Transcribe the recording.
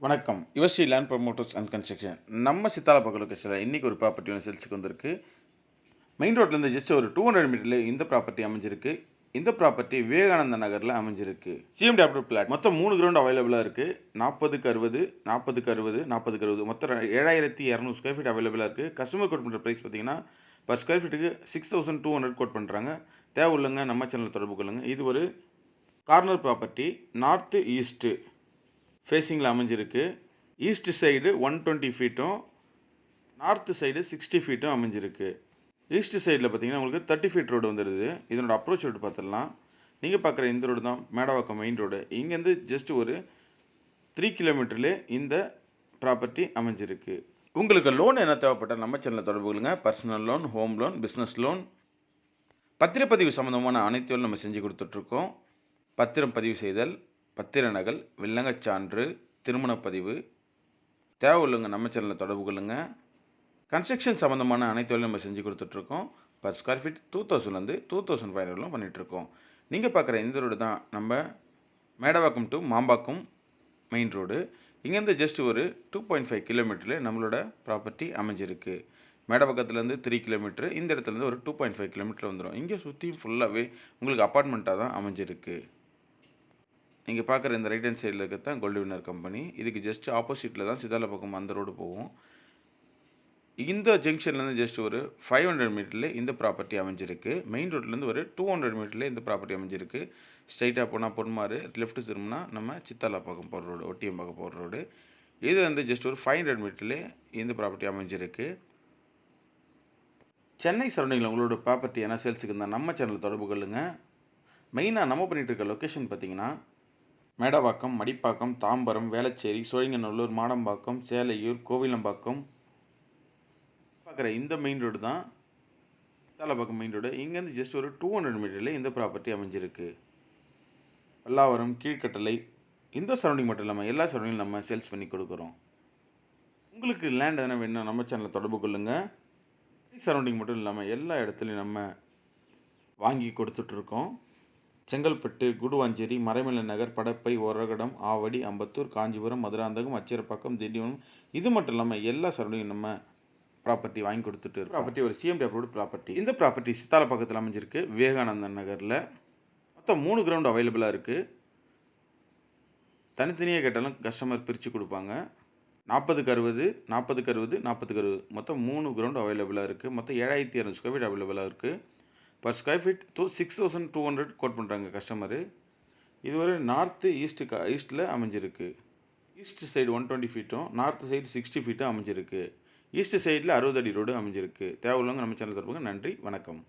வணக்கம். Yuvasri land promoters and construction. நம்ம சித்தாலப்பாக்கம் லொகேஷனில் இன்றைக்கி ஒரு ப்ராப்பர்ட்டி ஒன்று சேல்ஸுக்கு வந்திருக்கு. மெயின் ரோட்லேருந்து ஜஸ்ட் ஒரு 200 மீட்டரில் இந்த ப்ராப்பர்ட்டி அமைஞ்சிருக்கு. இந்த ப்ராப்பர்ட்டி விவேகானந்த நகரில் அமைஞ்சிருக்கு. CMD approve plot. மொத்தம் 3 கிரவுண்ட் அவைலபிளாக இருக்குது. 40க்கு 60, 40க்கு 60, 40க்கு 60 மொத்தம் 7200 ஸ்கொயர் ஃபீட் அவைலபிளாக இருக்குது. கஸ்டமர் கோட் பண்ணுற ப்ரைஸ் பார்த்தீங்கன்னா பர் ஸ்கொயர் ஃபீட்டுக்கு 6200 கோட் பண்ணுறாங்க. தேவை உள்ளங்க நம்ம சேனலில் தொடர்பு கொள்ளுங்கள். இது ஒரு கார்னர் ப்ராப்பர்ட்டி. நார்த்து ஈஸ்ட்டு ஃபேஸிங்கில் அமைஞ்சிருக்கு. ஈஸ்ட் சைடு 120 ஃபீட்டும் நார்த்து சைடு 60 ஃபீட்டும் அமைஞ்சிருக்கு. ஈஸ்ட் சைடில் பார்த்தீங்கன்னா உங்களுக்கு 30 ஃபீட் ரோடு வந்துடுது. இதனோட அப்ரோச் ரோடு பார்த்துடலாம். நீங்கள் பார்க்குற இந்த ரோடு தான் மேடவாக்கம் மெயின் ரோடு. இங்கேருந்து ஜஸ்ட் ஒரு 3 கிலோமீட்டர்லேயே இந்த ப்ராப்பர்ட்டி அமைஞ்சிருக்கு. உங்களுக்கு லோன் என்ன தேவைப்பட்டால் நம்ம சேனலில் தொடர்பு கொள்ளுங்கள். Personal loan, home loan, business loan, பத்திரப்பதிவு சம்மந்தமான அனைத்து நம்ம செஞ்சு கொடுத்துட்ருக்கோம். பத்திரம் பதிவு செய்தல், பத்திர நகல், வில்லங்கச் சான்று, திருமணப்பதிவு, தேவை உள்ளவங்க நம்ம சேனலில் தொடர்பு கொள்ளுங்கள். கன்ஸ்ட்ரக்ஷன் சம்மந்தமான அனைத்து வேலையும் நம்ம செஞ்சு கொடுத்துட்ருக்கோம். பர் ஸ்கொயர் ஃபீட் 2000லேருந்து 2500 பண்ணிகிட்ருக்கோம். நீங்கள் பார்க்குற இந்த ரோடு தான் நம்ம Medavakkam to Mambakkam main road. இங்கேருந்து ஜஸ்ட் ஒரு 2.5 கிலோமீட்டரில் நம்மளோட ப்ராப்பர்ட்டி அமைஞ்சிருக்கு. மேடவாக்கத்துலேருந்து 3 கிலோமீட்டரு, இந்த இடத்துலேருந்து ஒரு 2.5 கிலோமீட்டர் வந்துடும். இங்கே சுற்றி ஃபுல்லாகவே உங்களுக்கு அப்பார்ட்மெண்ட்டாக தான் அமைஞ்சிருக்கு. நீங்கள் பார்க்குற இந்த ரைட் ஹேண்ட் சைடில் இருக்கிறது தான் கோல்டு வின்னர் கம்பெனி. இதுக்கு ஜஸ்ட் ஆப்போசிட்டில் தான் சித்தாலப்பாக்கம் அந்த ரோடு போகும். இந்த ஜங்ஷன்லேருந்து ஜஸ்ட் ஒரு 500 மீட்டரில் இந்த ப்ராப்பர்ட்டி அமைஞ்சிருக்கு. மெயின் ரோட்லேருந்து ஒரு 200 மீட்டரில் இந்த ப்ராப்பர்ட்டி அமைஞ்சிருக்கு. ஸ்ட்ரைட்டாக போனால் பொன்மாறு, லெஃப்ட் திரும்பினா நம்ம சித்தாலப்பாக்கம் போகிற ரோடு, ஒட்டியம்பாக்கம் போகிற ரோடு. இது வந்து ஜஸ்ட் ஒரு 500 மீட்டரில் இந்த ப்ராப்பர்ட்டி அமைஞ்சிருக்கு. சென்னை சரௌண்டிங்கில் உங்களோட ப்ராப்பர்ட்டி என்ன சேல்ஸுக்கு இருந்தால் நம்ம சேனலில் தொடர்பு கொள்ளுங்கள். மெயினாக நம்ம பண்ணிகிட்டு இருக்க லொக்கேஷன் பார்த்தீங்கன்னா மேடவாக்கம், மடிப்பாக்கம், தாம்பரம், வேளச்சேரி, சோழிங்கநல்லூர், மாடம்பாக்கம், சேலையூர், கோவிலம்பாக்கம் பார்க்குற இந்த மெயின் ரோடு தான் சித்தாலப்பாக்கம் மெயின் ரோடு. இங்கேருந்து ஜஸ்ட் ஒரு 200 மீட்டரில் இந்த ப்ராப்பர்ட்டி அமைஞ்சிருக்கு. பல்லாவரம், கீழ்கட்டளை, இந்த சரௌண்டிங் மட்டும் இல்லாமல் எல்லா சரௌண்டிங் நம்ம சேல்ஸ் பண்ணி கொடுக்குறோம். உங்களுக்கு லேண்ட் எதனா வேணும்னா நம்ம சேனலில் தொடர்பு கொள்ளுங்கள். சரௌண்டிங் மட்டும் இல்லாமல் எல்லா இடத்துலையும் நம்ம வாங்கி கொடுத்துட்ருக்கோம். செங்கல்பட்டு, குடுவாஞ்சேரி, மறைமலை நகர், படப்பை, ஒரகடம், ஆவடி, அம்பத்தூர், காஞ்சிபுரம், மதுராந்தகம், அச்சிரப்பாக்கம், திண்டிவனம், இது மட்டும் இல்லாமல் எல்லா சரௌண்டிங் நம்ம ப்ராப்பர்ட்டி வாங்கி கொடுத்துட்டு இருக்கோம். ப்ராப்பர்ட்டி ஒரு சிஎம்டி அப்ரூவ்டு ப்ராப்பர்ட்டி. இந்த ப்ராப்பர்ட்டி சித்தாலப்பாக்கத்தில் அமைஞ்சிருக்கு, விவேகானந்த நகரில். மொத்தம் 3 கிரவுண்ட் அவைலபிளாக இருக்குது. தனித்தனியாக கேட்டாலும் கஸ்டமர் பிரித்து கொடுப்பாங்க. 40க்கு 60, 40க்கு 60, 40க்கு 60 மொத்தம் 3 கிரவுண்ட் அவைலபிளாக இருக்குது. மொத்தம் 7200 ஸ்கொயர் ஃபீட் அவைலபிளாக இருக்குது. பர் ஸ்கொயர் ஃபீட் 6200 கோட் பண்ணுறாங்க கஸ்டமரு. இது ஒரு நார்த்து ஈஸ்ட்டில் அமைஞ்சிருக்கு. ஈஸ்ட் சைடு 120 ஃபீட்டும் நார்த்து சைடு 60 ஃபீட்டும் அமைஞ்சிருக்கு. ஈஸ்ட் சைடில் 60 அடி ரோடு அமைஞ்சிருக்கு. தேவை உள்ளவங்க நம்ம சேனல் தருவாங்க. நன்றி, வணக்கம்.